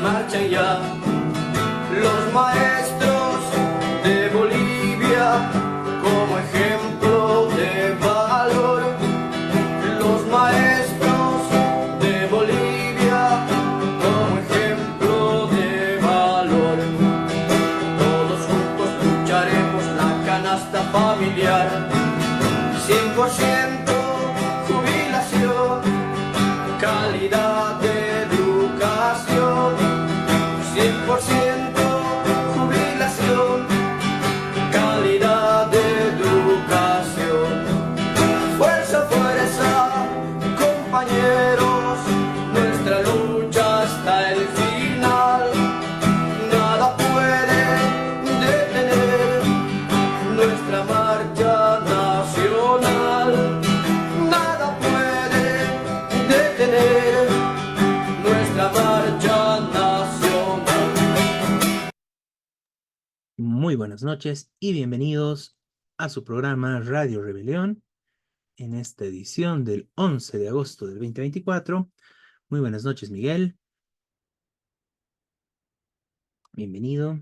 marchan ya. Los maestros de Bolivia como ejemplo de valor. Los maestros de Bolivia como ejemplo de valor. Todos juntos lucharemos la canasta familiar. 100% jubilación, calidad de educación. 100% jubilación, calidad de educación. Fuerza, fuerza, compañeros, nuestra lucha hasta el final. Nada puede detener nuestra marcha nacional. Nada puede detener nuestra marcha nacional. Muy buenas noches y bienvenidos a su programa Radio Rebelión en esta edición del 11 de agosto del 2024. Muy buenas noches, Miguel. Bienvenido.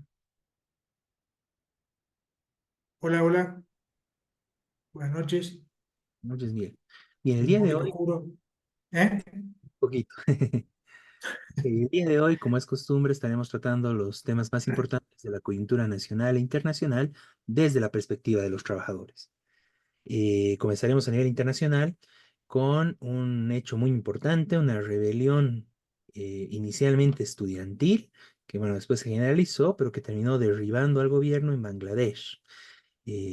Hola, hola. Buenas noches. Buenas noches, Miguel. Bien, el Un día de poquito hoy, oscuro. ¿Eh? un poquito. El día de hoy, como es costumbre, estaremos tratando los temas más importantes de la coyuntura nacional e internacional desde la perspectiva de los trabajadores. Comenzaremos a nivel internacional con un hecho muy importante, una rebelión inicialmente estudiantil, que bueno, después se generalizó, pero que terminó derribando al gobierno en Bangladesh.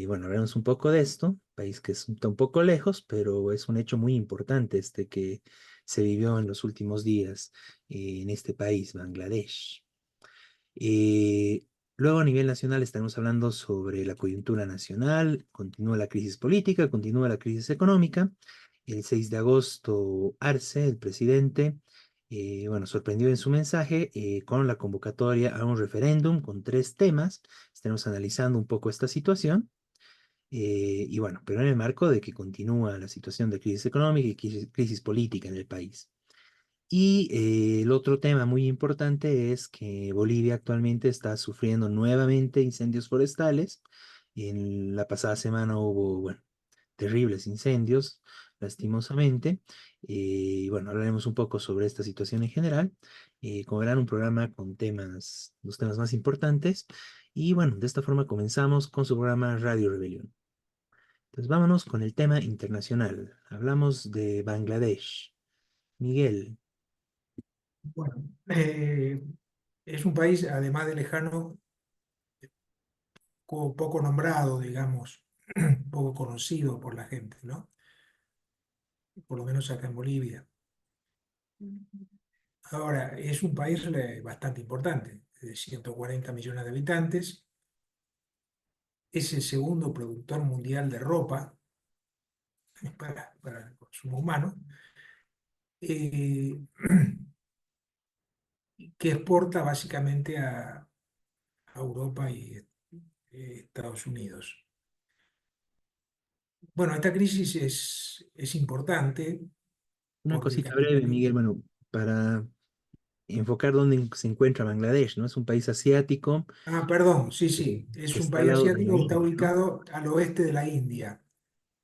Bueno, hablemos un poco de esto, país que está un poco lejos, pero es un hecho muy importante este que se vivió en los últimos días en este país, Bangladesh. Eh, Luego a nivel nacional estaremos hablando sobre la coyuntura nacional, continúa la crisis política, continúa la crisis económica. El 6 de agosto, Arce, el presidente, bueno, sorprendió en su mensaje con la convocatoria a un referéndum con 3 temas. Estaremos analizando un poco esta situación. Y bueno, pero en el marco de que continúa la situación de crisis económica y crisis política en el país. Y el otro tema muy importante es que Bolivia actualmente está sufriendo nuevamente incendios forestales. En la pasada semana hubo, bueno, terribles incendios, lastimosamente. Y bueno, hablaremos un poco sobre esta situación en general. Como verán, un programa con temas, los temas más importantes. Y bueno, de esta forma comenzamos con su programa Radio Rebelión. Entonces vámonos con el tema internacional. Hablamos de Bangladesh. Miguel. Bueno, es un país, además de lejano, poco nombrado, digamos, poco conocido por la gente, ¿no? Por lo menos acá en Bolivia. Ahora, es un país bastante importante, de 140 millones de habitantes. Es el segundo productor mundial de ropa para el consumo humano. eh, que exporta básicamente a Europa y Estados Unidos. Bueno, esta crisis es importante Una porque cosita breve, Miguel, bueno, para enfocar dónde se encuentra Bangladesh, ¿no? Es un país asiático Ah, perdón, sí, que, sí, es que un está al país lado de la asiático que está India, ¿no? ubicado al oeste de la India.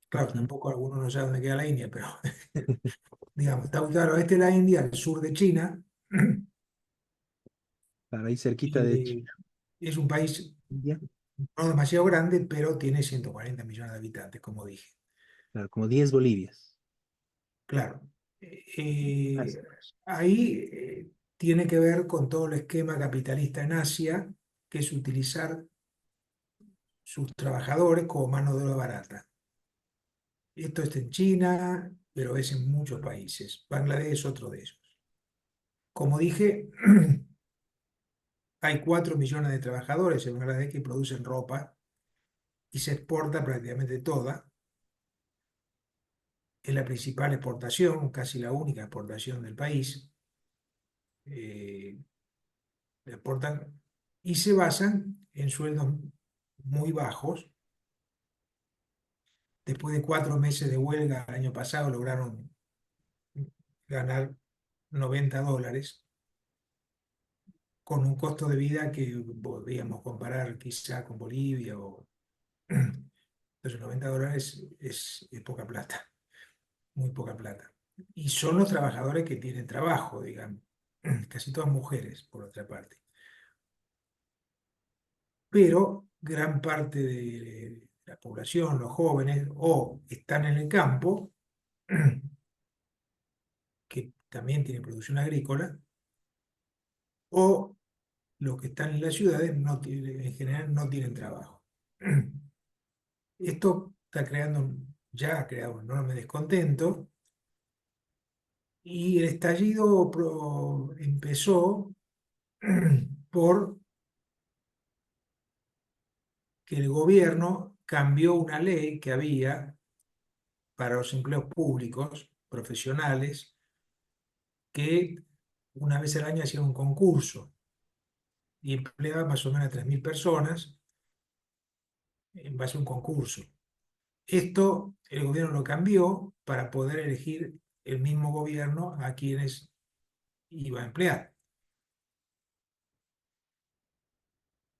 Claro, Ujú. tampoco algunos no saben dónde queda la India, pero digamos, está ubicado al oeste de la India, al sur de China, Para ahí cerquita de y es un país India, no demasiado grande, pero tiene 140 millones de habitantes, como dije. claro, como 10 Bolivias, Claro. más Eh, o menos. ahí tiene que ver con todo el esquema capitalista en Asia, que es utilizar sus trabajadores como mano de obra barata. Esto está en China, pero es en muchos países. Bangladesh es otro de ellos. Como dije, hay 4 millones de trabajadores en Bangladesh que producen ropa y se exporta prácticamente toda. Es la principal exportación, casi la única exportación del país. Eh, exportan y se basan en sueldos muy bajos. Después de 4 meses de huelga el año pasado lograron ganar $90. con un costo de vida que podríamos comparar quizá con Bolivia o... Entonces $90 es poca plata, muy poca plata. Y son los trabajadores que tienen trabajo, digamos, casi todas mujeres, por otra parte. Pero gran parte de la población, los jóvenes, o están en el campo, que también tiene producción agrícola, o los que están en las ciudades en general no tienen trabajo. Esto ya ha creado un enorme descontento, y el estallido empezó por que el gobierno cambió una ley que había para los empleos públicos, profesionales, que una vez al año hacían un concurso y empleaba más o menos a 3.000 personas en base a un concurso. Esto el gobierno lo cambió para poder elegir el mismo gobierno a quienes iba a emplear.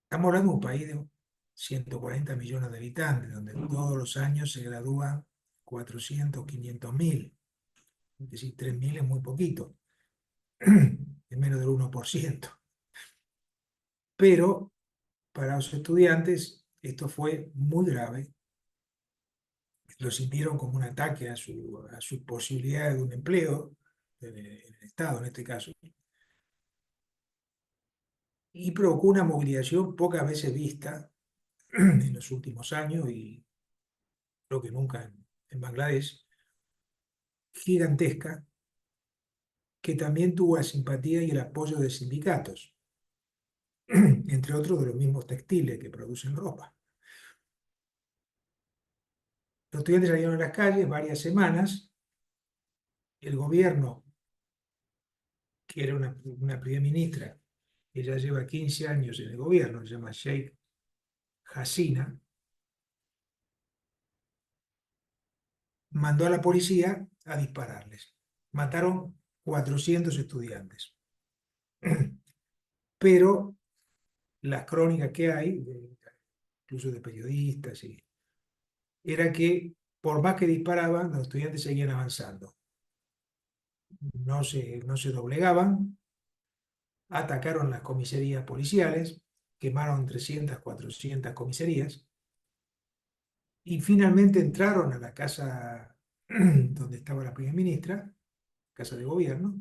Estamos hablando de un país de 140 millones de habitantes, donde todos los años se gradúan 400, 500.000. Es decir, 3.000 es muy poquito, es menos del 1%. Pero para los estudiantes esto fue muy grave. Lo sintieron como un ataque a su posibilidad de un empleo en el Estado, en este caso. Y provocó una movilización pocas veces vista en los últimos años, y creo que nunca en Bangladesh, gigantesca, que también tuvo la simpatía y el apoyo de sindicatos, entre otros de los mismos textiles que producen ropa. Los estudiantes salieron a las calles varias semanas. El gobierno, que era una primera ministra que ya lleva 15 años en el gobierno, se llama Sheikh Hasina, mandó a la policía a dispararles. Mataron 400 estudiantes. Pero las crónicas que hay, incluso de periodistas, era que por más que disparaban, los estudiantes seguían avanzando. No se doblegaban, atacaron las comisarías policiales, quemaron 300, 400 comisarías, y finalmente entraron a la casa donde estaba la primera ministra, casa de gobierno,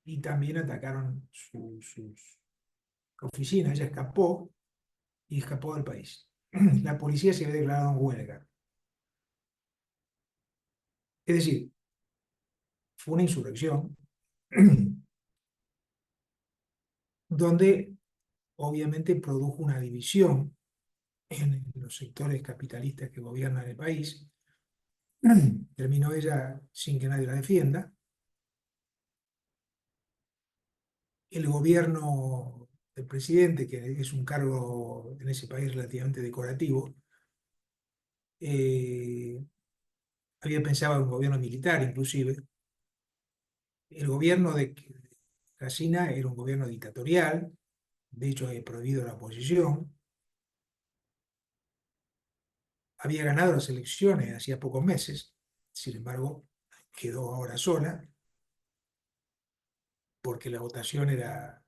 y también atacaron sus oficinas. Ella escapó y escapó del país. La policía se había declarado en huelga. Es decir, fue una insurrección donde obviamente produjo una división en los sectores capitalistas que gobiernan el país. Terminó ella sin que nadie la defienda. El gobierno del presidente, que es un cargo en ese país relativamente decorativo, había pensado en un gobierno militar inclusive. El gobierno de Hasina era un gobierno dictatorial, de hecho había prohibido la oposición. Había ganado las elecciones hacía pocos meses, sin embargo quedó ahora sola, porque la votación era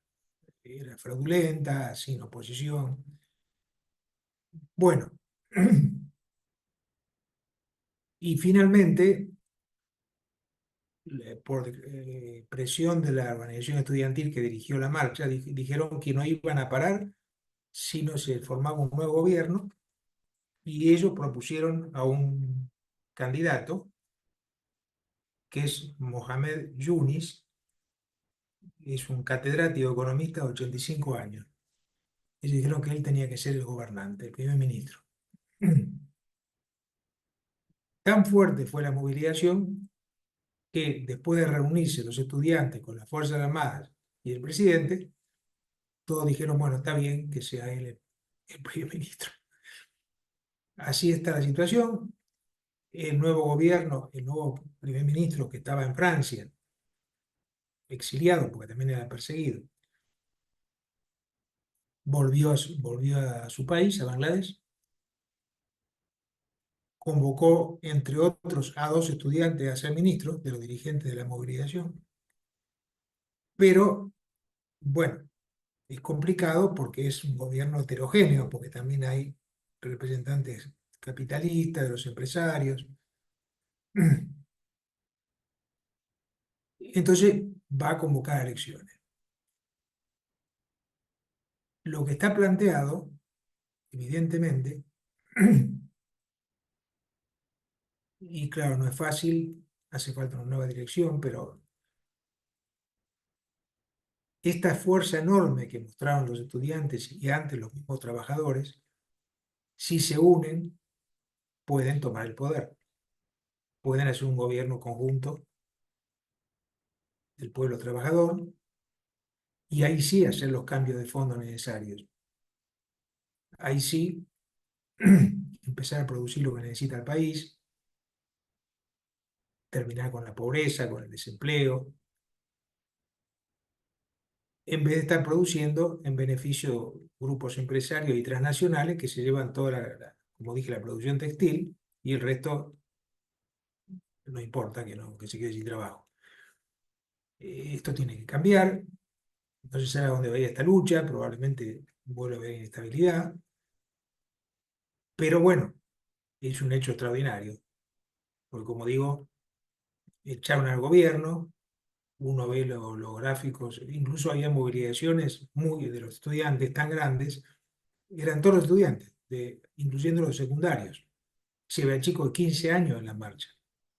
fraudulenta, sin oposición. Bueno, y finalmente, por presión de la organización estudiantil que dirigió la marcha, dijeron que no iban a parar si no se formaba un nuevo gobierno, y ellos propusieron a un candidato que es Mohamed Yunis. Es un catedrático economista de 85 años. Ellos dijeron que él tenía que ser el gobernante, el primer ministro. Tan fuerte fue la movilización que, después de reunirse los estudiantes con las Fuerzas Armadas y el presidente, todos dijeron, bueno, está bien que sea él el primer ministro. Así está la situación. El nuevo gobierno, el nuevo primer ministro, que estaba en Francia, exiliado porque también era perseguido, volvió a su país, a Bangladesh, convocó, entre otros, a 2 estudiantes a ser ministros de los dirigentes de la movilización, pero bueno, es complicado porque es un gobierno heterogéneo, porque también hay representantes capitalistas, de los empresarios. Entonces va a convocar elecciones. Lo que está planteado, evidentemente, y claro, no es fácil, hace falta una nueva dirección, pero esta fuerza enorme que mostraron los estudiantes y antes los mismos trabajadores, si se unen, pueden tomar el poder, pueden hacer un gobierno conjunto del pueblo trabajador y ahí sí hacer los cambios de fondo necesarios. Ahí sí empezar a producir lo que necesita el país, terminar con la pobreza, con el desempleo, en vez de estar produciendo en beneficio de grupos empresarios y transnacionales que se llevan toda como dije, la producción textil y el resto no importa que, no, que se quede sin trabajo. Esto tiene que cambiar, no se sabe a dónde va a ir esta lucha, probablemente vuelva a haber inestabilidad, pero bueno, es un hecho extraordinario, porque como digo, echaron al gobierno, uno ve los gráficos, incluso había movilizaciones muy de los estudiantes tan grandes, eran todos los estudiantes, incluyendo los secundarios. Se ve chicos de 15 años en la marcha,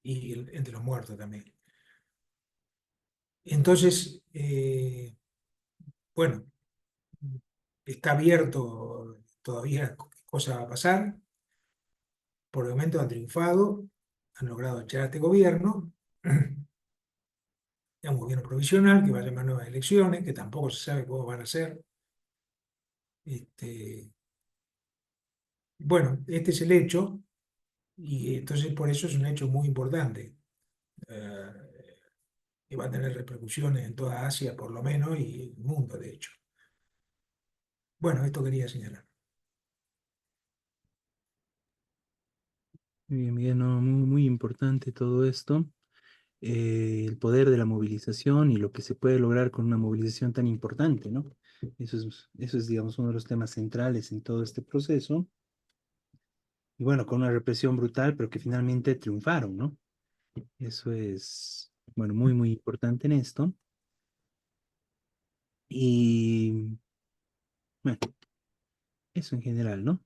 y entre los muertos también. Entonces, bueno, está abierto todavía qué cosa va a pasar. Por el momento han triunfado, han logrado echar a este gobierno. Es un gobierno provisional que va a llamar nuevas elecciones, que tampoco se sabe cómo van a ser. Este, bueno, este es el hecho, y entonces por eso es un hecho muy importante. Eh, que va a tener repercusiones en toda Asia, por lo menos, y el mundo, de hecho. Bueno, esto quería señalar. Bien, bien, no, muy, muy importante todo esto. El poder de la movilización y lo que se puede lograr con una movilización tan importante, ¿no? Eso es, digamos, uno de los temas centrales en todo este proceso. Y bueno, con una represión brutal, pero que finalmente triunfaron, ¿no? Eso es, bueno, muy, muy importante en esto. Y bueno, eso en general, ¿no?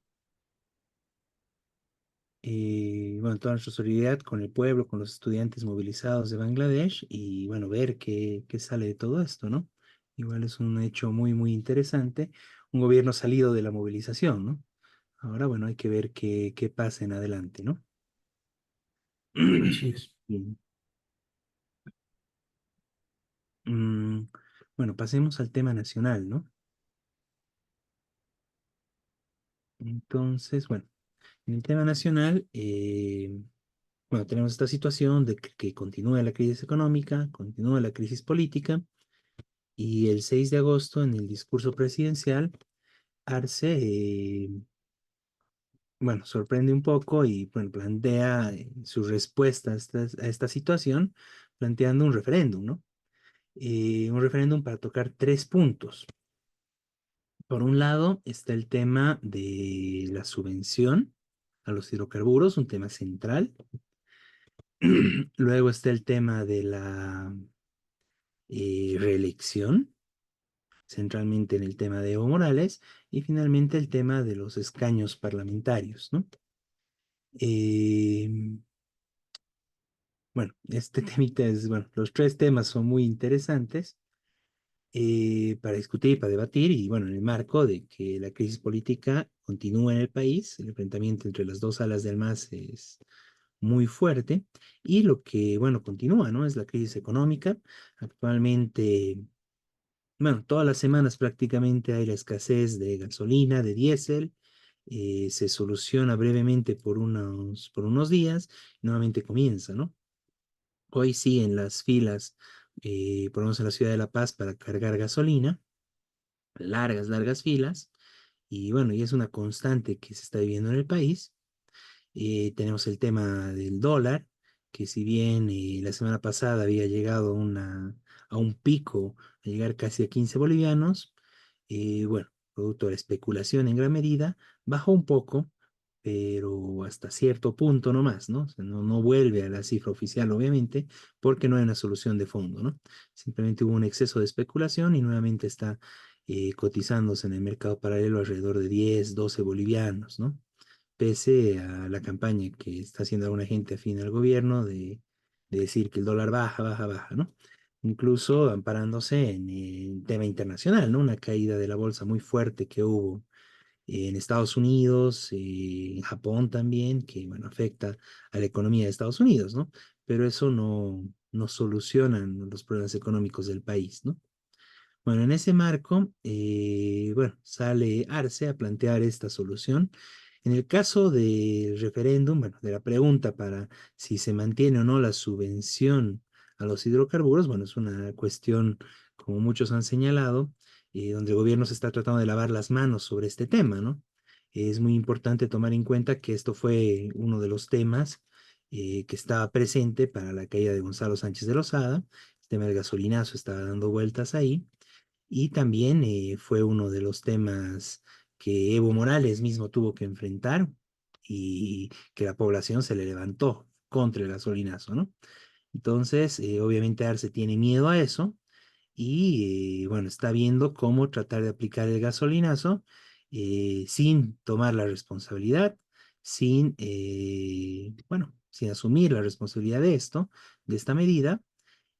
Bueno, toda nuestra solidaridad con el pueblo, con los estudiantes movilizados de Bangladesh y bueno, ver qué sale de todo esto, ¿no? Igual es un hecho muy, muy interesante, un gobierno salido de la movilización, ¿no? Ahora, bueno, hay que ver qué pasa en adelante, ¿no? Así es. Bien. Mm, bueno, pasemos al tema nacional, ¿no? Entonces, bueno, en el tema nacional, bueno, tenemos esta situación de que continúa la crisis económica, continúa la crisis política. Y el 6 de agosto, en el discurso presidencial, Arce, bueno, sorprende un poco y bueno, plantea su respuesta a esta situación, planteando un referéndum, ¿no? Un referéndum para tocar 3 puntos. Por un lado está el tema de la subvención a los hidrocarburos, un tema central. Luego está el tema de la reelección centralmente en el tema de Evo Morales, y finalmente el tema de los escaños parlamentarios, ¿no? Eh, bueno, este temita es, bueno, los 3 temas son muy interesantes para discutir, para debatir, y bueno, en el marco de que la crisis política continúa en el país, el enfrentamiento entre las dos alas del MAS es muy fuerte, y lo que, bueno, continúa, ¿no? Es la crisis económica. Actualmente, bueno, todas las semanas prácticamente hay la escasez de gasolina, de diésel. Se soluciona brevemente por unos días, y nuevamente comienza, ¿no? Hoy sí en las filas, por lo menos en la ciudad de La Paz, para cargar gasolina, largas, largas filas. Y bueno, y es una constante que se está viviendo en el país. Tenemos el tema del dólar, que si bien la semana pasada había llegado a un pico, a llegar casi a 15 bolivianos, bueno, producto de la especulación en gran medida, bajó un poco, pero hasta cierto punto nomás, ¿no? O sea, no vuelve a la cifra oficial, obviamente, porque no hay una solución de fondo, ¿no? Simplemente hubo un exceso de especulación y nuevamente está cotizándose en el mercado paralelo alrededor de 10, 12 bolivianos, ¿no? Pese a la campaña que está haciendo alguna gente afín al gobierno de decir que el dólar baja, baja, baja, ¿no? Incluso amparándose en el tema internacional, ¿no? Una caída de la bolsa muy fuerte que hubo en Estados Unidos, en Japón también, que, bueno, afecta a la economía de Estados Unidos, ¿no? Pero eso no soluciona los problemas económicos del país, ¿no? Bueno, en ese marco, bueno, sale Arce a plantear esta solución. En el caso del referéndum, bueno, de la pregunta para si se mantiene o no la subvención a los hidrocarburos, bueno, es una cuestión, como muchos han señalado, donde el gobierno se está tratando de lavar las manos sobre este tema, ¿no? Es muy importante tomar en cuenta que esto fue uno de los temas que estaba presente para la caída de Gonzalo Sánchez de Lozada. El tema del gasolinazo estaba dando vueltas ahí. Y también fue uno de los temas que Evo Morales mismo tuvo que enfrentar y que la población se le levantó contra el gasolinazo, ¿no? Entonces, obviamente Arce tiene miedo a eso y, bueno, está viendo cómo tratar de aplicar el gasolinazo sin tomar la responsabilidad, bueno, sin asumir la responsabilidad de esto, de esta medida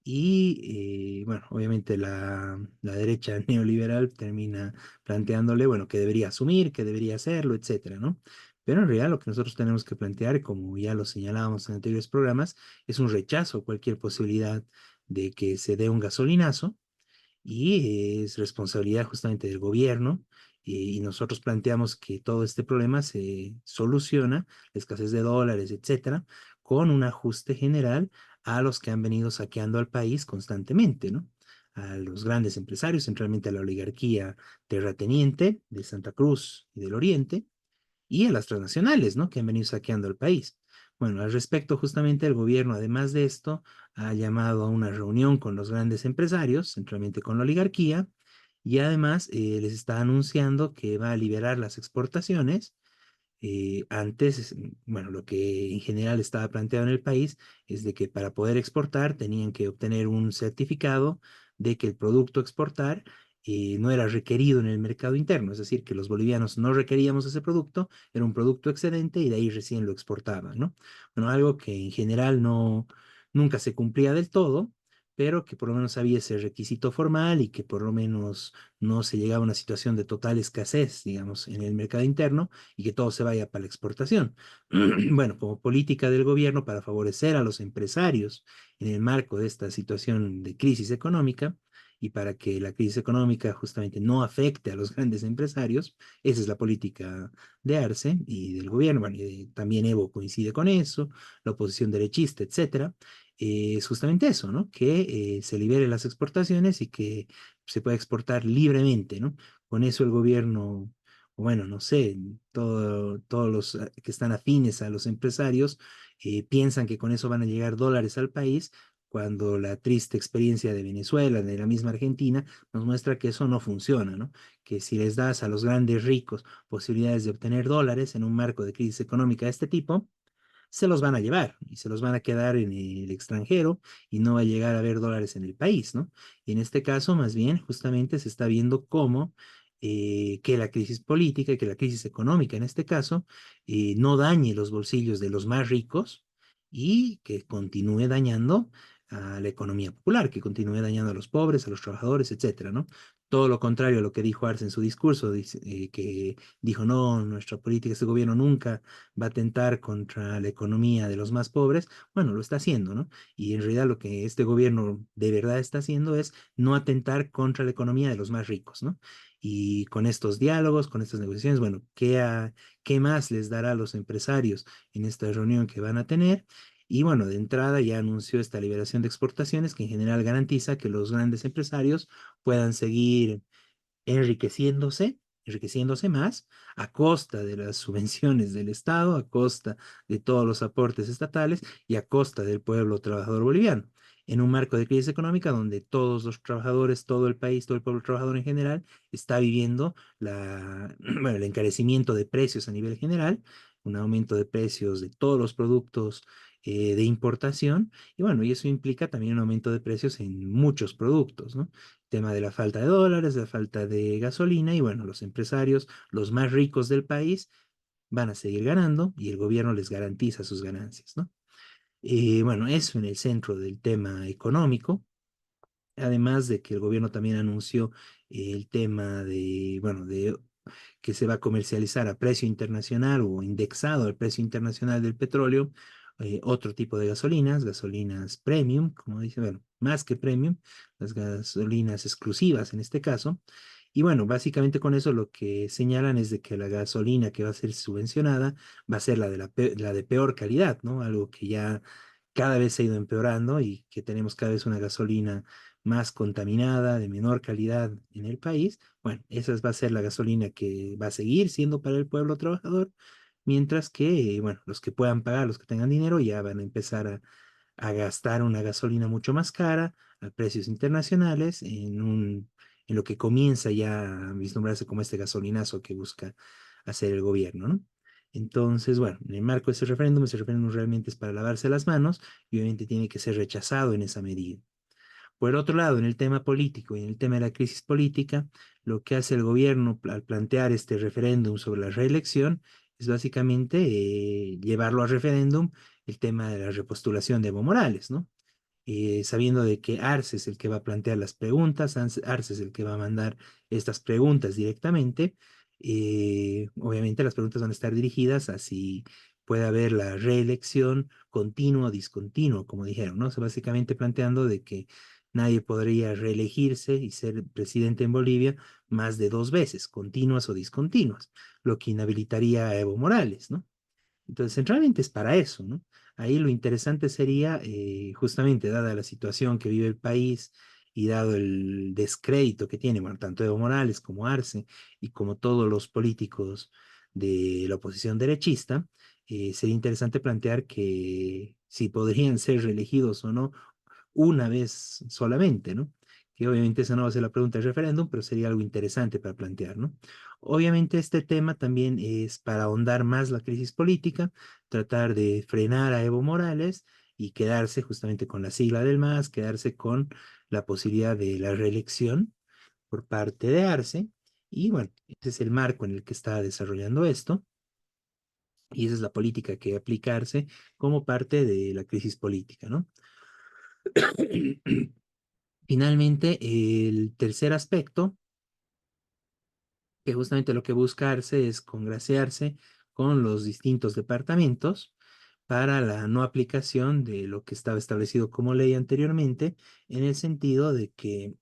y bueno, obviamente la derecha neoliberal termina planteándole, bueno, que debería asumir, que debería hacerlo, etcétera, ¿no? Pero en realidad lo que nosotros tenemos que plantear, como ya lo señalábamos en anteriores programas, es un rechazo a cualquier posibilidad de que se dé un gasolinazo y es responsabilidad justamente del gobierno. Y nosotros planteamos que todo este problema se soluciona, la escasez de dólares, etcétera, con un ajuste general a los que han venido saqueando al país constantemente, ¿no? A los grandes empresarios, centralmente a la oligarquía terrateniente de Santa Cruz y del Oriente, y a las transnacionales, ¿no? Que han venido saqueando el país. Bueno, al respecto, justamente el gobierno, además de esto, ha llamado a una reunión con los grandes empresarios, centralmente con la oligarquía, y además les está anunciando que va a liberar las exportaciones. Antes, bueno, lo que en general estaba planteado en el país es de que para poder exportar tenían que obtener un certificado de que el producto a exportar no era requerido en el mercado interno, es decir, que los bolivianos no requeríamos ese producto, era un producto excedente y de ahí recién lo exportaban, ¿no? Bueno, algo que en general nunca se cumplía del todo, pero que por lo menos había ese requisito formal y que por lo menos no se llegaba a una situación de total escasez, digamos, en el mercado interno y que todo se vaya para la exportación. Bueno, como política del gobierno para favorecer a los empresarios en el marco de esta situación de crisis económica y para que la crisis económica justamente no afecte a los grandes empresarios, esa es la política de Arce y del gobierno. Bueno, y también Evo coincide con eso, la oposición derechista, etcétera. Es justamente eso, ¿no? Que se libere las exportaciones y que se pueda exportar libremente, ¿no? Con eso el gobierno, bueno, no sé, todos los que están afines a los empresarios piensan que con eso van a llegar dólares al país, cuando la triste experiencia de Venezuela, de la misma Argentina, nos muestra que eso no funciona, ¿no? Que si les das a los grandes ricos posibilidades de obtener dólares en un marco de crisis económica de este tipo, se los van a llevar y se los van a quedar en el extranjero y no va a llegar a haber dólares en el país, ¿no? Y en este caso, más bien, justamente se está viendo cómo que la crisis política y que la crisis económica, en este caso, no dañe los bolsillos de los más ricos y que continúe dañando a la economía popular, que continúe dañando a los pobres, a los trabajadores, etcétera, ¿no? Todo lo contrario a lo que dijo Arce en su discurso, que dijo, no, nuestra política, este gobierno nunca va a atentar contra la economía de los más pobres, bueno, lo está haciendo, ¿no? Y en realidad lo que este gobierno de verdad está haciendo es no atentar contra la economía de los más ricos, ¿no? Y con estos diálogos, con estas negociaciones, bueno, ¿qué más les dará a los empresarios en esta reunión que van a tener? Y bueno, de entrada ya anunció esta liberación de exportaciones que en general garantiza que los grandes empresarios puedan seguir enriqueciéndose enriqueciéndose más a costa de las subvenciones del Estado, a costa de todos los aportes estatales y a costa del pueblo trabajador boliviano, en un marco de crisis económica donde todos los trabajadores, todo el país, todo el pueblo trabajador en general está viviendo bueno, el encarecimiento de precios a nivel general, un aumento de precios de todos los productos de importación, y bueno, y eso implica también un aumento de precios en muchos productos, ¿no? Tema de la falta de dólares, la falta de gasolina, y bueno, los empresarios, los más ricos del país, van a seguir ganando y el gobierno les garantiza sus ganancias, ¿no? Bueno, eso en el centro del tema económico, además de que el gobierno también anunció el tema de, bueno, de que se va a comercializar a precio internacional o indexado al precio internacional del petróleo, otro tipo de gasolinas, gasolinas premium, como dice, bueno, más que premium, las gasolinas exclusivas en este caso. Y bueno, básicamente con eso lo que señalan es de que la gasolina que va a ser subvencionada va a ser la de peor calidad, ¿no? Algo que ya cada vez se ha ido empeorando y que tenemos cada vez una gasolina más contaminada, de menor calidad en el país. Bueno, esa va a ser la gasolina que va a seguir siendo para el pueblo trabajador, mientras que, bueno, los que puedan pagar, los que tengan dinero, ya van a empezar a gastar una gasolina mucho más cara, a precios internacionales, en lo que comienza ya a vislumbrarse como este gasolinazo que busca hacer el gobierno, ¿no? Entonces, bueno, en el marco de ese referéndum realmente es para lavarse las manos y obviamente tiene que ser rechazado en esa medida. Por el otro lado, en el tema político y en el tema de la crisis política, lo que hace el gobierno al plantear este referéndum sobre la reelección es básicamente llevarlo a referéndum el tema de la repostulación de Evo Morales, ¿no? Sabiendo de que Arce es el que va a plantear las preguntas, Arce es el que va a mandar estas preguntas directamente. Obviamente las preguntas van a estar dirigidas a si puede haber la reelección continua o discontinua, como dijeron, ¿no? O sea, básicamente planteando de que nadie podría reelegirse y ser presidente en Bolivia más de 2 veces, continuas o discontinuas, lo que inhabilitaría a Evo Morales, ¿no? Entonces, centralmente es para eso, ¿no? Ahí lo interesante sería, justamente dada la situación que vive el país y dado el descrédito que tiene, bueno, tanto Evo Morales como Arce y como todos los políticos de la oposición derechista, sería interesante plantear que si podrían ser reelegidos o no una vez solamente, ¿no? Que obviamente esa no va a ser la pregunta del referéndum, pero sería algo interesante para plantear, ¿no? Obviamente este tema también es para ahondar más la crisis política, tratar de frenar a Evo Morales y quedarse justamente con la sigla del MAS, quedarse con la posibilidad de la reelección por parte de Arce. Y bueno, ese es el marco en el que está desarrollando esto. Y esa es la política que aplicarse como parte de la crisis política, ¿no? Finalmente, el tercer aspecto, que justamente lo que buscarse es congraciarse con los distintos departamentos para la no aplicación de lo que estaba establecido como ley anteriormente, en el sentido de que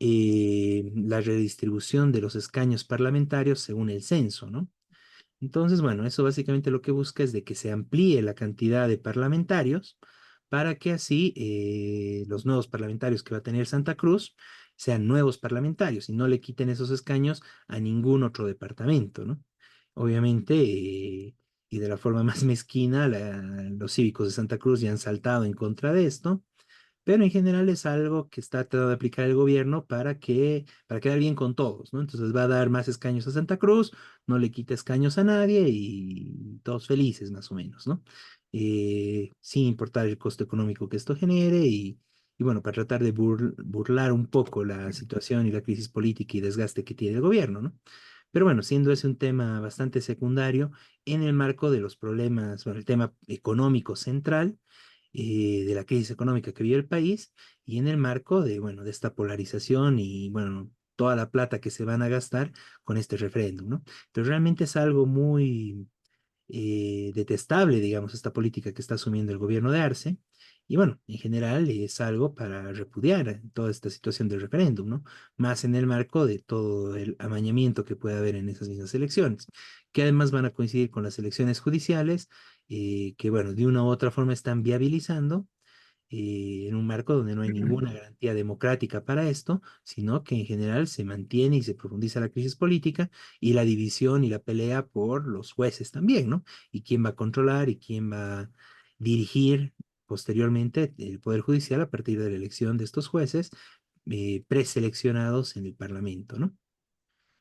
la redistribución de los escaños parlamentarios según el censo, ¿no? Entonces, bueno, eso básicamente lo que busca es de que se amplíe la cantidad de parlamentarios para que así los nuevos parlamentarios que va a tener Santa Cruz sean nuevos parlamentarios y no le quiten esos escaños a ningún otro departamento, ¿no? Obviamente, y de la forma más mezquina, los cívicos de Santa Cruz ya han saltado en contra de esto, pero en general es algo que está tratando de aplicar el gobierno para quedar bien con todos, ¿no? Entonces va a dar más escaños a Santa Cruz, no le quita escaños a nadie y todos felices más o menos, ¿no? Sin importar el costo económico que esto genere y bueno, para tratar de burlar un poco la situación y la crisis política y desgaste que tiene el gobierno, ¿no? Pero bueno, siendo ese un tema bastante secundario en el marco de los problemas, bueno, el tema económico central, de la crisis económica que vive el país y en el marco de, bueno, de esta polarización y, bueno, toda la plata que se van a gastar con este referéndum, ¿no? Entonces realmente es algo muy detestable, digamos, esta política que está asumiendo el gobierno de Arce. Y bueno, en general es algo para repudiar toda esta situación del referéndum, ¿no? Más en el marco de todo el amañamiento que puede haber en esas mismas elecciones, que además van a coincidir con las elecciones judiciales, que bueno, de una u otra forma están viabilizando en un marco donde no hay ninguna garantía democrática para esto, sino que en general se mantiene y se profundiza la crisis política y la división y la pelea por los jueces también, ¿no? Y quién va a controlar y quién va a dirigir posteriormente el Poder Judicial a partir de la elección de estos jueces preseleccionados en el Parlamento, ¿no?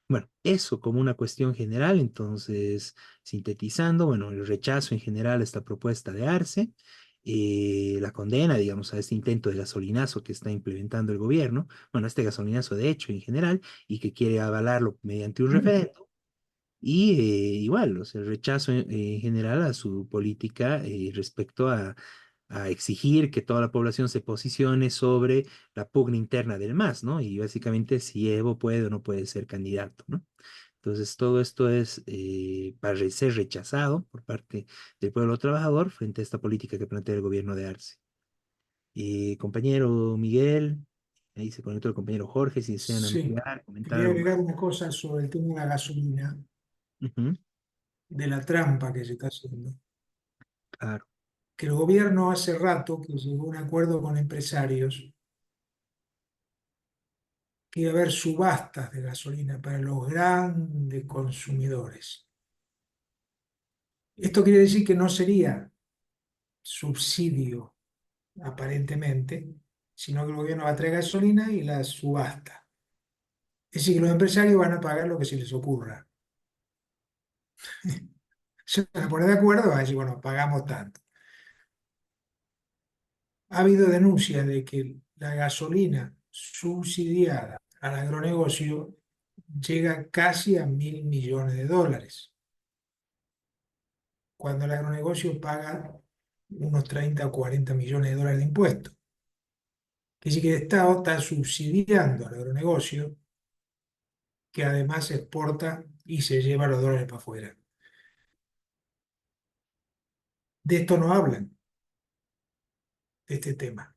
Bueno, eso como una cuestión general, entonces, sintetizando, bueno, el rechazo en general a esta propuesta de Arce, la condena, digamos, a este intento de gasolinazo que está implementando el gobierno, bueno, este gasolinazo de hecho en general, y que quiere avalarlo mediante un referéndum, y igual, o sea, el rechazo en general a su política respecto a exigir que toda la población se posicione sobre la pugna interna del MAS, ¿no? Y básicamente si Evo puede o no puede ser candidato, ¿no? Entonces, todo esto es para ser rechazado por parte del pueblo trabajador frente a esta política que plantea el gobierno de Arce. Compañero Miguel, ahí se conectó el compañero Jorge, si desean Sí, ampliar, comentar quería algo más. agregar una cosa sobre el tema de la gasolina, Ujú, de la trampa que se está haciendo. claro. Que el gobierno hace rato que llegó a un acuerdo con empresarios que iba a haber subastas de gasolina para los grandes consumidores. Esto quiere decir que no sería subsidio, aparentemente, sino que el gobierno va a traer gasolina y la subasta. Es decir, que los empresarios van a pagar lo que se les ocurra. Se van a poner de acuerdo, van a decir, bueno, pagamos tanto. Ha habido denuncias de que la gasolina subsidiada al agronegocio llega casi a 1.000 millones de dólares, cuando el agronegocio paga unos 30 o 40 millones de dólares de impuestos. Que sí que el Estado está subsidiando al agronegocio, que además exporta y se lleva los dólares para afuera. De esto no hablan, de este tema.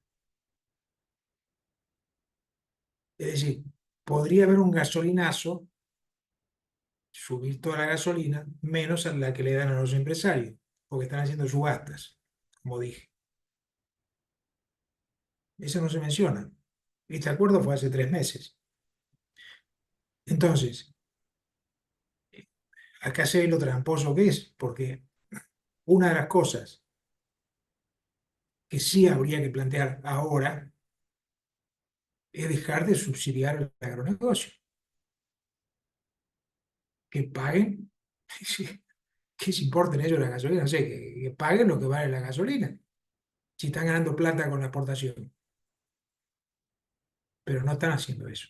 Es decir, podría haber un gasolinazo, subir toda la gasolina, menos a la que le dan a los empresarios, porque están haciendo subastas, como dije. Eso no se menciona. Este acuerdo fue hace 3 meses. Entonces, acá se ve lo tramposo que es, porque una de las cosas que sí habría que plantear ahora es dejar de subsidiar el agronegocio, que paguen, que se importen ellos la gasolina, no sé, que paguen lo que vale la gasolina, si están ganando plata con la exportación, pero no están haciendo eso.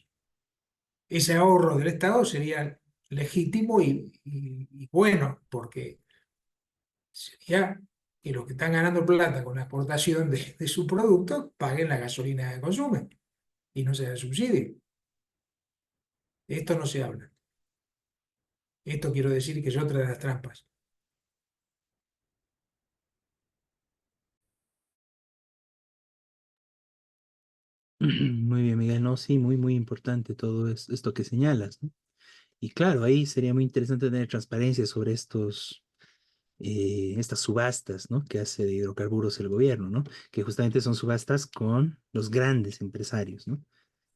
Ese ahorro del Estado sería legítimo y bueno, porque sería que los que están ganando plata con la exportación de su producto paguen la gasolina que consumen y no se da subsidio. Esto no se habla. Esto quiero decir que es otra de las trampas. Muy bien, Miguel, no, sí, muy, muy importante todo esto que señalas, ¿no? Y claro, ahí sería muy interesante tener transparencia sobre estas subastas, ¿no? Que hace de hidrocarburos el gobierno, ¿no? Que justamente son subastas con los grandes empresarios, ¿no?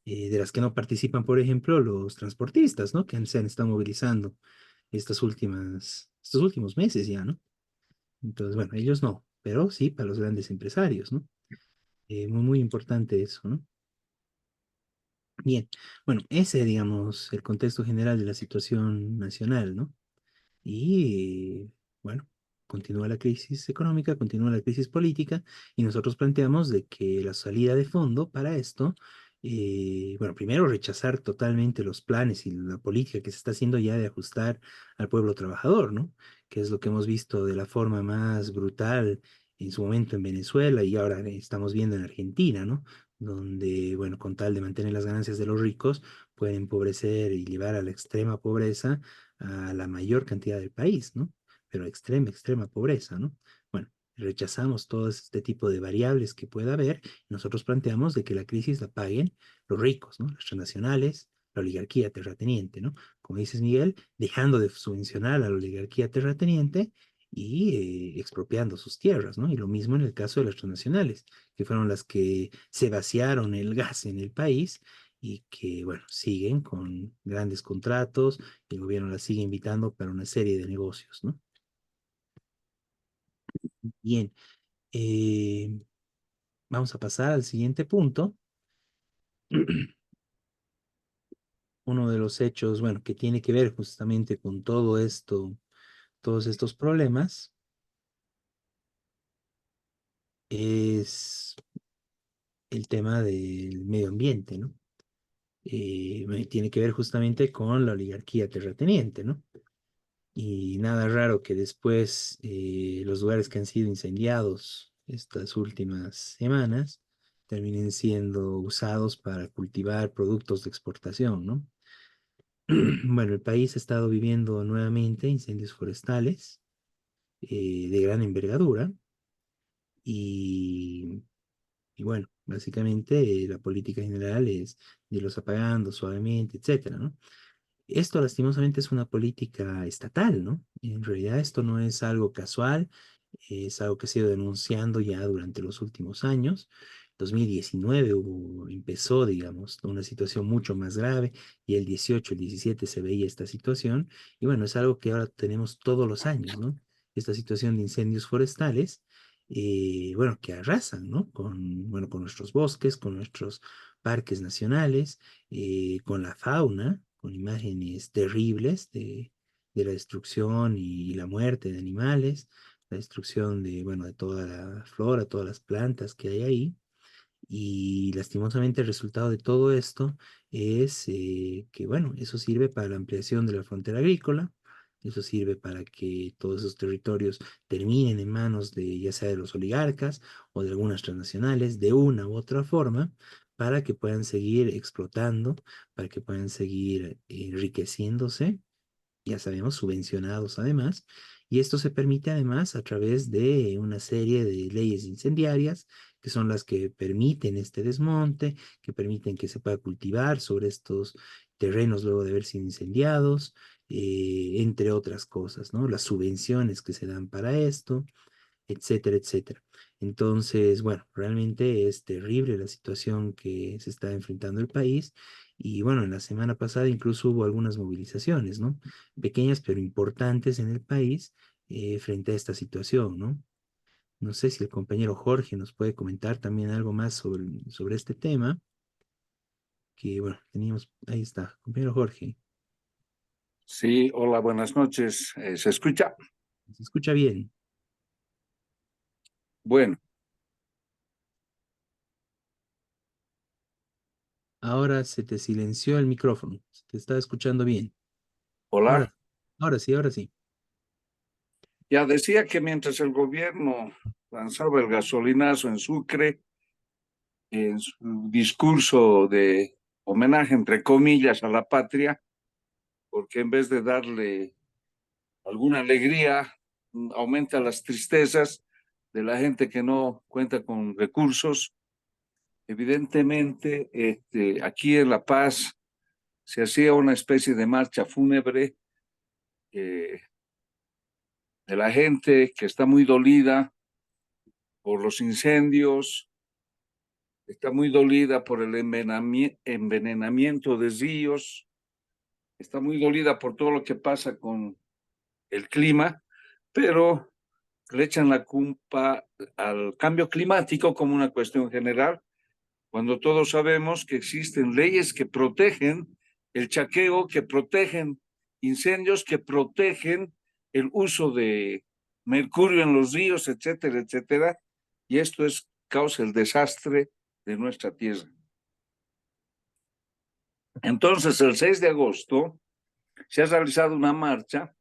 De las que no participan, por ejemplo, los transportistas, ¿no? Que se han estado movilizando estos últimos meses ya, ¿no? Entonces, bueno, ellos no, pero sí para los grandes empresarios, ¿no? Muy, muy importante eso, ¿no? Bien, bueno, ese, digamos, el contexto general de la situación nacional, ¿no? Y bueno, continúa la crisis económica, continúa la crisis política, y nosotros planteamos de que la salida de fondo para esto, bueno, primero rechazar totalmente los planes y la política que se está haciendo ya de ajustar al pueblo trabajador, ¿no? Que es lo que hemos visto de la forma más brutal en su momento en Venezuela y ahora estamos viendo en Argentina, ¿no? Donde, bueno, con tal de mantener las ganancias de los ricos, pueden empobrecer y llevar a la extrema pobreza a la mayor cantidad del país, ¿no? Pero extrema, extrema pobreza, ¿no? Bueno, rechazamos todo este tipo de variables que pueda haber. Nosotros planteamos de que la crisis la paguen los ricos, ¿no? Las transnacionales, la oligarquía terrateniente, ¿no? Como dices, Miguel, dejando de subvencionar a la oligarquía terrateniente y expropiando sus tierras, ¿no? Y lo mismo en el caso de las transnacionales, que fueron las que se vaciaron el gas en el país y que, bueno, siguen con grandes contratos y el gobierno las sigue invitando para una serie de negocios, ¿no? Bien, eh, vamos a pasar al siguiente punto. Uno de los hechos, bueno, que tiene que ver justamente con todo esto, todos estos problemas, es el tema del medio ambiente, ¿no? Tiene que ver justamente con la oligarquía terrateniente, ¿no? Y nada raro que después los lugares que han sido incendiados estas últimas semanas terminen siendo usados para cultivar productos de exportación, ¿no? Bueno, el país ha estado viviendo nuevamente incendios forestales de gran envergadura y, y bueno, básicamente la política general es irlos apagando suavemente, etcétera, ¿no? Esto lastimosamente es una política estatal, ¿no? En realidad esto no es algo casual, es algo que se ha ido denunciando ya durante los últimos años. 2019 empezó, digamos, una situación mucho más grave y el 18, el 17 se veía esta situación y bueno, es algo que ahora tenemos todos los años, ¿no? Esta situación de incendios forestales, bueno, que arrasan, ¿no? Bueno, con nuestros bosques, con nuestros parques nacionales, con la fauna, con imágenes terribles de la destrucción y la muerte de animales, la destrucción de, bueno, de toda la flora, todas las plantas que hay ahí. Y lastimosamente el resultado de todo esto es que, bueno, eso sirve para la ampliación de la frontera agrícola, eso sirve para que todos esos territorios terminen en manos de ya sea de los oligarcas o de algunas transnacionales de una u otra forma, para que puedan seguir explotando, para que puedan seguir enriqueciéndose, ya sabemos, subvencionados además, y esto se permite además a través de una serie de leyes incendiarias, que son las que permiten este desmonte, que permiten que se pueda cultivar sobre estos terrenos luego de haber sido incendiados, entre otras cosas, ¿no? Las subvenciones que se dan para esto, etcétera, etcétera. Entonces, bueno, realmente es terrible la situación que se está enfrentando el país. Y bueno, en la semana pasada incluso hubo algunas movilizaciones, ¿no? Pequeñas pero importantes en el país frente a esta situación, ¿no? No sé si el compañero Jorge nos puede comentar también algo más sobre este tema, que bueno, teníamos, ahí está, compañero Jorge, Sí, hola, buenas noches. ¿Se escucha? ¿se escucha bien? Bueno, Ahora se te silenció el micrófono, se te está escuchando bien. Ahora, hola. ahora sí, ahora sí. Ya decía que mientras el gobierno lanzaba el gasolinazo en Sucre, en su discurso de homenaje, entre comillas, a la patria, porque en vez de darle alguna alegría, aumenta las tristezas de la gente que no cuenta con recursos. Evidentemente, aquí en La Paz se hacía una especie de marcha fúnebre eh, de la gente que está muy dolida por los incendios, está muy dolida por el envenenamiento de ríos, está muy dolida por todo lo que pasa con el clima, pero le echan la culpa al cambio climático como una cuestión general, cuando todos sabemos que existen leyes que protegen el chaqueo, que protegen incendios, que protegen el uso de mercurio en los ríos, etcétera, etcétera, y esto es causa el desastre de nuestra tierra. Entonces, el 6 de agosto se ha realizado una marcha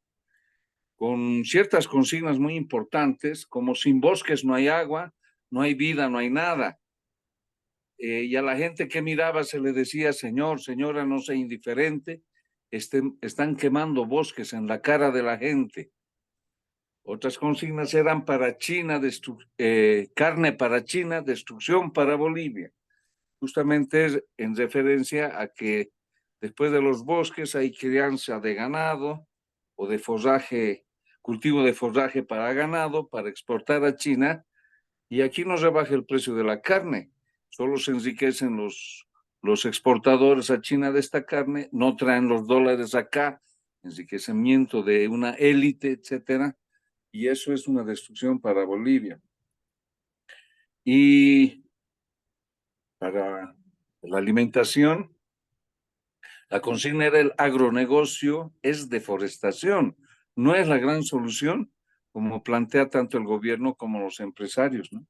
con ciertas consignas muy importantes, como sin bosques no hay agua, no hay vida, no hay nada. Y a la gente que miraba se le decía, señor, señora, no sea indiferente, están quemando bosques en la cara de la gente. Otras consignas eran para China, carne para China, destrucción para Bolivia. Justamente es en referencia a que después de los bosques hay crianza de ganado o de forraje cultivo de forraje para ganado, para exportar a China, y aquí no rebaja el precio de la carne, solo se enriquecen los exportadores a China de esta carne, no traen los dólares acá, enriquecimiento de una élite, etcétera, y eso es una destrucción para Bolivia. Y para la alimentación, la consigna era el agronegocio es deforestación, no es la gran solución como plantea tanto el gobierno como los empresarios, ¿no?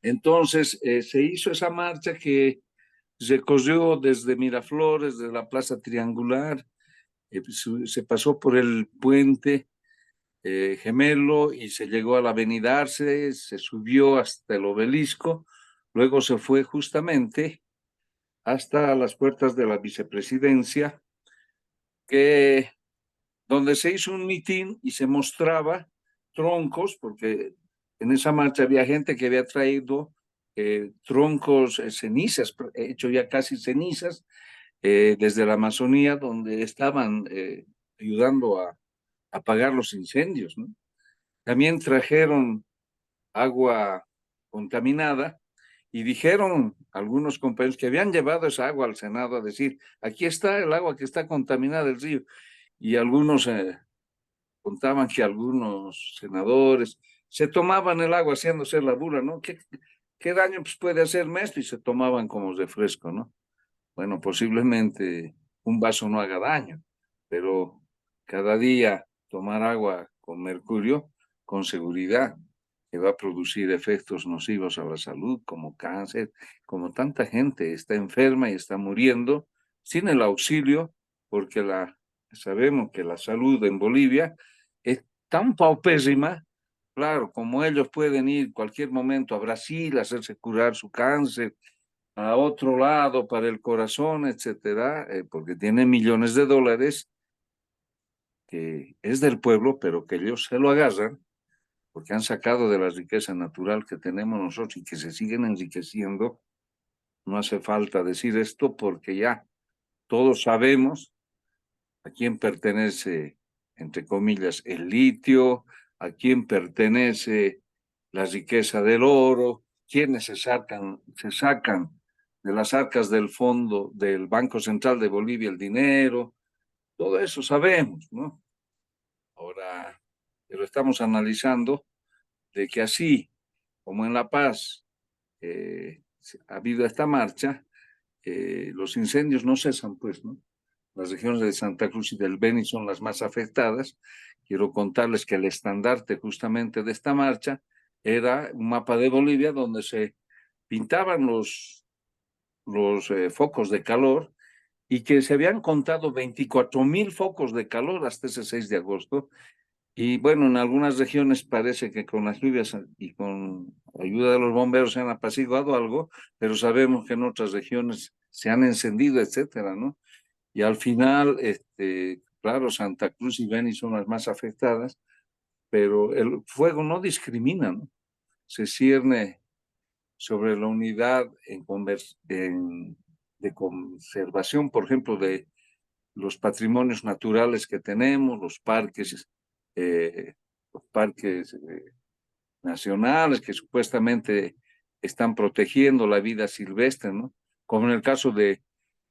Entonces se hizo esa marcha que recorrió desde Miraflores, desde la Plaza Triangular, se pasó por el puente Gemelo y se llegó a la Avenida Arce, se subió hasta el obelisco, luego se fue justamente hasta las puertas de la vicepresidencia, donde se hizo un mitin y se mostraba troncos, porque en esa marcha había gente que había traído troncos, cenizas, hecho ya casi cenizas, desde la Amazonía, donde estaban ayudando a apagar los incendios, ¿no? También trajeron agua contaminada y dijeron algunos compañeros que habían llevado esa agua al Senado a decir, aquí está el agua que está contaminada del río. Y algunos contaban que algunos senadores se tomaban el agua haciéndose la burla, ¿no? ¿Qué daño pues, puede hacerme esto? Y se tomaban como refresco, ¿no? Bueno, posiblemente un vaso no haga daño, pero cada día tomar agua con mercurio, con seguridad, que va a producir efectos nocivos a la salud, como cáncer, como tanta gente está enferma y está muriendo sin el auxilio, porque sabemos que la salud en Bolivia es tan paupérrima, claro, como ellos pueden ir cualquier momento a Brasil a hacerse curar su cáncer, a otro lado para el corazón, etcétera, porque tiene millones de dólares que es del pueblo, pero que ellos se lo agarran porque han sacado de la riqueza natural que tenemos nosotros y que se siguen enriqueciendo. No hace falta decir esto porque ya todos sabemos a quién pertenece, entre comillas, el litio, a quién pertenece la riqueza del oro, quiénes se sacan de las arcas del fondo del Banco Central de Bolivia el dinero, todo eso sabemos, ¿no? Ahora, pero estamos analizando de que así como en La Paz ha habido esta marcha, los incendios no cesan, pues, ¿no? Las regiones de Santa Cruz y del Beni son las más afectadas. Quiero contarles que el estandarte justamente de esta marcha era un mapa de Bolivia donde se pintaban los focos de calor y que se habían contado 24,000 focos de calor hasta ese 6 de agosto. Y bueno, en algunas regiones parece que con las lluvias y con ayuda de los bomberos se han apaciguado algo, pero sabemos que en otras regiones se han encendido, etcétera, ¿no? Y al final, claro, Santa Cruz y Beni son las más afectadas, pero el fuego no discrimina, ¿no? Se cierne sobre la unidad de conservación, por ejemplo, de los patrimonios naturales que tenemos, los parques nacionales que supuestamente están protegiendo la vida silvestre, ¿no? Como en el caso de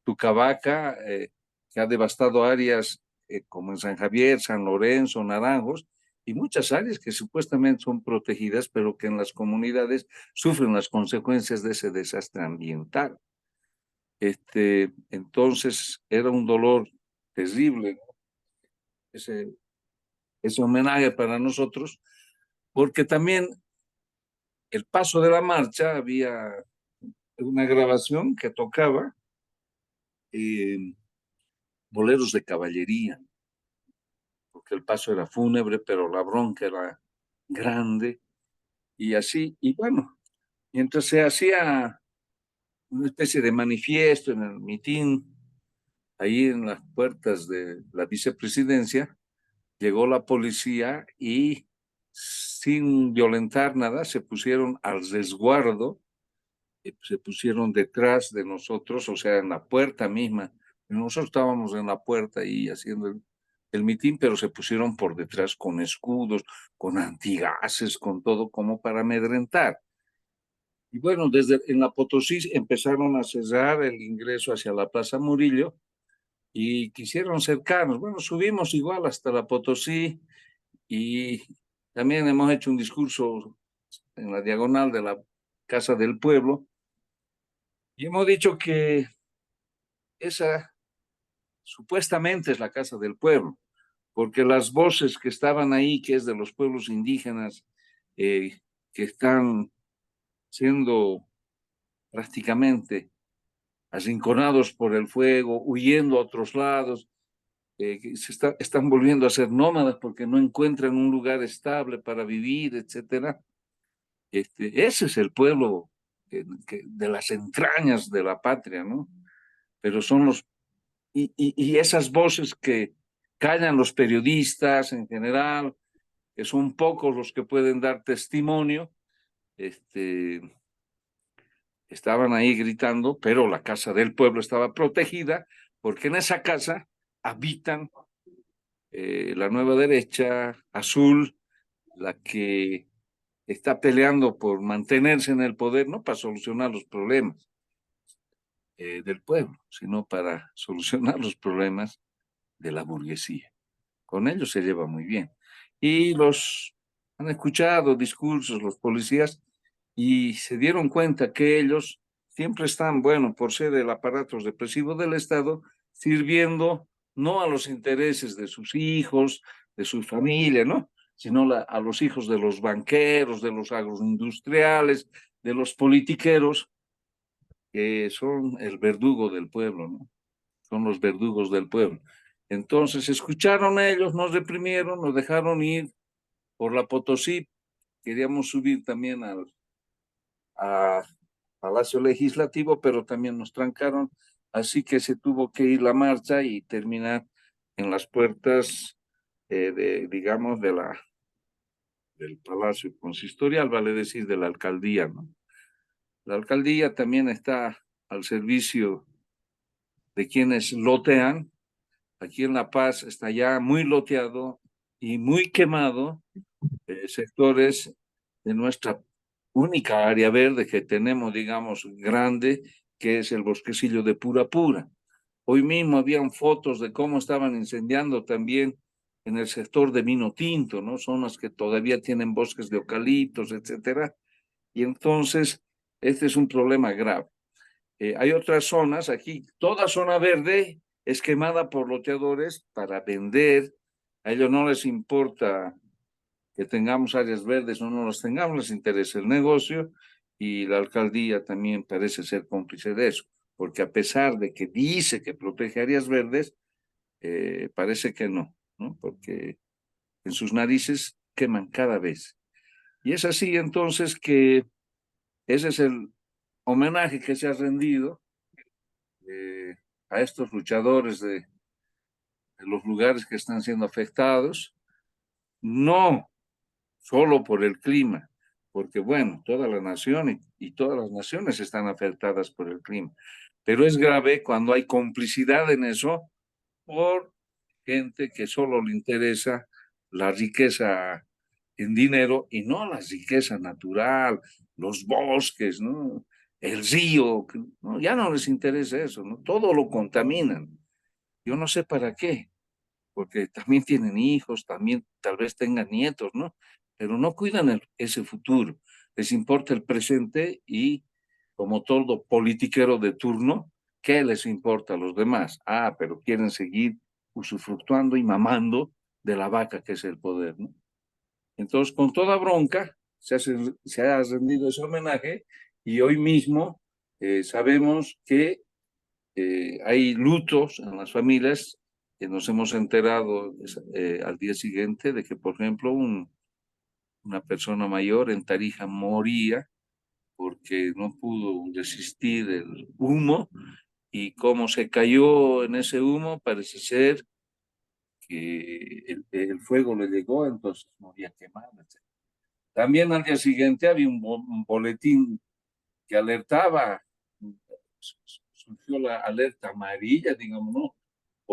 Tucabaca, que ha devastado áreas como en San Javier, San Lorenzo, Naranjos, y muchas áreas que supuestamente son protegidas, pero que en las comunidades sufren las consecuencias de ese desastre ambiental. Entonces, era un dolor terrible, ¿no? Ese homenaje para nosotros, porque también el paso de la marcha había una grabación que tocaba boleros de caballería, porque el paso era fúnebre, pero la bronca era grande, y así, y bueno, mientras se hacía una especie de manifiesto en el mitin, ahí en las puertas de la vicepresidencia, llegó la policía y sin violentar nada se pusieron al resguardo, se pusieron detrás de nosotros, o sea, en la puerta misma. Nosotros estábamos en la puerta ahí haciendo el mitin, pero se pusieron por detrás con escudos, con antigases, con todo como para amedrentar. Y bueno, en la Potosí empezaron a cerrar el ingreso hacia la Plaza Murillo y quisieron cercarnos. Bueno, subimos igual hasta la Potosí y también hemos hecho un discurso en la diagonal de la Casa del Pueblo y hemos dicho que esa supuestamente es la Casa del Pueblo, porque las voces que estaban ahí, que es de los pueblos indígenas, que están siendo prácticamente arrinconados por el fuego, huyendo a otros lados, que están volviendo a ser nómadas porque no encuentran un lugar estable para vivir, etcétera. Ese es el pueblo de las entrañas de la patria, ¿no? Pero son y esas voces que callan los periodistas en general, que son pocos los que pueden dar testimonio, estaban ahí gritando, pero la casa del pueblo estaba protegida porque en esa casa habitan la nueva derecha azul, la que está peleando por mantenerse en el poder, no para solucionar los problemas del pueblo, sino para solucionar los problemas de la burguesía. Con ellos se lleva muy bien. Y han escuchado discursos los policías y se dieron cuenta que ellos siempre están, bueno, por ser el aparato represivo del Estado, sirviendo no a los intereses de sus hijos, de su familia, ¿no? Sino a los hijos de los banqueros, de los agroindustriales, de los politiqueros, que son el verdugo del pueblo, ¿no? Son los verdugos del pueblo. Entonces escucharon a ellos, nos reprimieron, nos dejaron ir por la Potosí. Queríamos subir también al Palacio Legislativo, pero también nos trancaron, así que se tuvo que ir la marcha y terminar en las puertas digamos, del Palacio Consistorial, vale decir, de la alcaldía, ¿no? La alcaldía también está al servicio de quienes lotean. Aquí en La Paz está ya muy loteado y muy quemado sectores de nuestra única área verde que tenemos, digamos, grande, que es el bosquecillo de Pura Pura. Hoy mismo habían fotos de cómo estaban incendiando también en el sector de Vino Tinto, ¿no? Zonas que todavía tienen bosques de eucaliptos, etcétera. Y entonces, este es un problema grave. Hay otras zonas, aquí toda zona verde es quemada por loteadores para vender. A ellos no les importa que tengamos áreas verdes o no las tengamos, les interesa el negocio y la alcaldía también parece ser cómplice de eso, porque a pesar de que dice que protege áreas verdes, parece que no, ¿no? Porque en sus narices queman cada vez. Y es así entonces que ese es el homenaje que se ha rendido a estos luchadores de los lugares que están siendo afectados, no solo por el clima, porque bueno, toda la nación y todas las naciones están afectadas por el clima, pero es grave cuando hay complicidad en eso por gente que solo le interesa la riqueza en dinero y no la riqueza natural, los bosques, ¿no? El río, ¿no? Ya no les interesa eso, ¿no? Todo lo contaminan. Yo no sé para qué, porque también tienen hijos, también tal vez tengan nietos, ¿no? Pero no cuidan ese futuro. Les importa el presente y, como todo politiquero de turno, ¿qué les importa a los demás? Ah, pero quieren seguir usufructuando y mamando de la vaca que es el poder, ¿no? Entonces, con toda bronca, se ha rendido ese homenaje y hoy mismo sabemos que hay lutos en las familias, que nos hemos enterado al día siguiente de que, por ejemplo, una persona mayor en Tarija moría porque no pudo resistir el humo y como se cayó en ese humo, parece ser que el fuego le llegó, entonces moría quemado, etc. También al día siguiente había un boletín que alertaba, surgió la alerta amarilla, digamos, ¿no?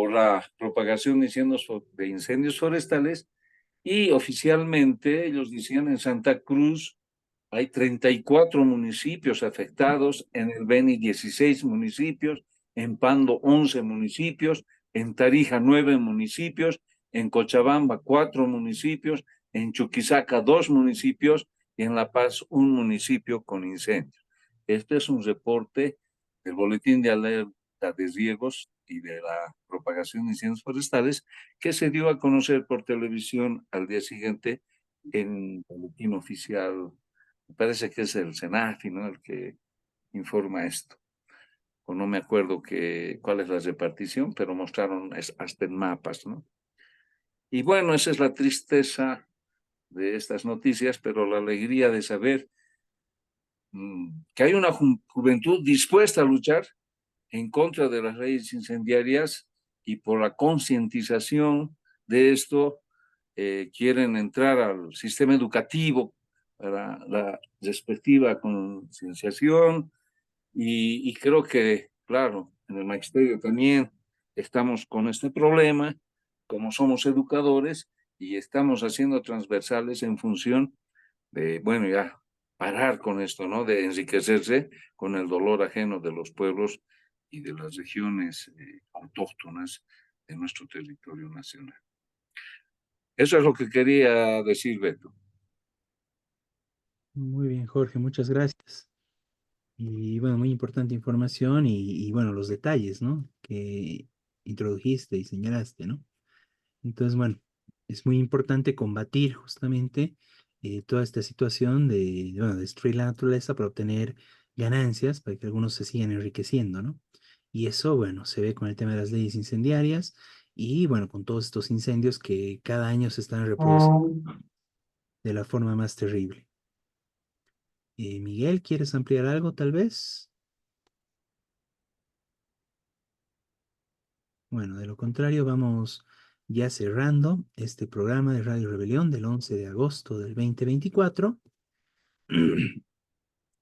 por la propagación de incendios forestales, y oficialmente ellos decían en Santa Cruz hay 34 municipios afectados, en el Beni 16 municipios, en Pando 11 municipios, en Tarija 9 municipios, en Cochabamba 4 municipios, en Chuquisaca 2 municipios y en La Paz 1 municipio con incendios. Este es un reporte del Boletín de Alerta de Riesgos y de la Propagación de Incendios Forestales que se dio a conocer por televisión al día siguiente en el boletín oficial. Me parece que es el SENAFI, ¿no?, el que informa esto. O no me acuerdo cuál es la repartición, pero mostraron hasta en mapas, ¿no? Y bueno, esa es la tristeza de estas noticias, pero la alegría de saber que hay una juventud dispuesta a luchar en contra de las leyes incendiarias, y por la concientización de esto quieren entrar al sistema educativo para la respectiva concienciación, y creo que, claro, en el magisterio también estamos con este problema, como somos educadores, y estamos haciendo transversales en función de, bueno, ya parar con esto, ¿no?, de enriquecerse con el dolor ajeno de los pueblos y de las regiones autóctonas de nuestro territorio nacional. Eso es lo que quería decir, Beto. Muy bien, Jorge, muchas gracias. Y bueno, muy importante información y bueno, los detalles, ¿no? Que introdujiste y señalaste, ¿no? Entonces, bueno, es muy importante combatir justamente toda esta situación bueno, destruir la naturaleza para obtener ganancias, para que algunos se sigan enriqueciendo, ¿no? Y eso, bueno, se ve con el tema de las leyes incendiarias y, bueno, con todos estos incendios que cada año se están reproduciendo de la forma más terrible. Miguel, ¿quieres ampliar algo tal vez? Bueno, de lo contrario, vamos ya cerrando este programa de Radio Rebelión del 11 de agosto del 2024.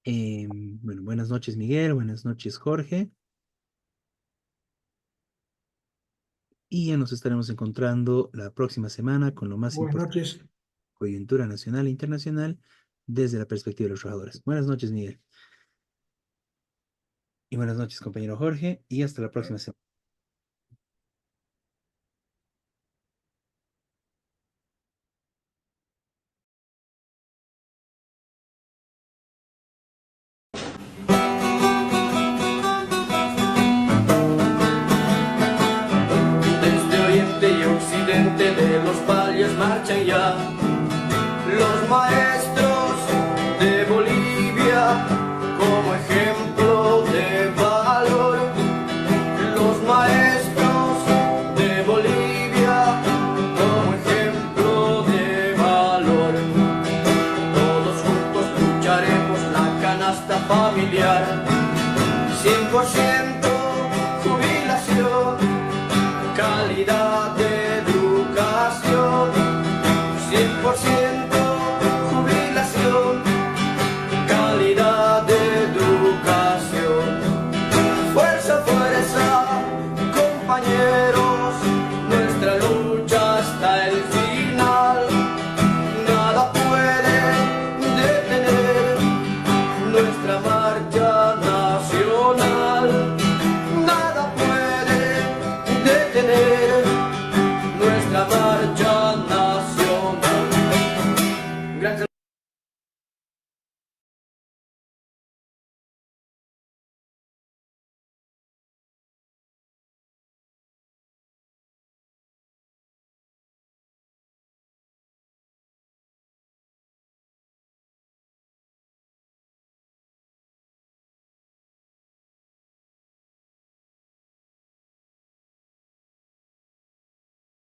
Bueno, buenas noches, Miguel, buenas noches, Jorge. Y ya nos estaremos encontrando la próxima semana con lo más Buenas importante, noches. coyuntura nacional e internacional, desde la perspectiva de los trabajadores. Buenas noches, Miguel. Y buenas noches, compañero Jorge, y hasta la próxima semana.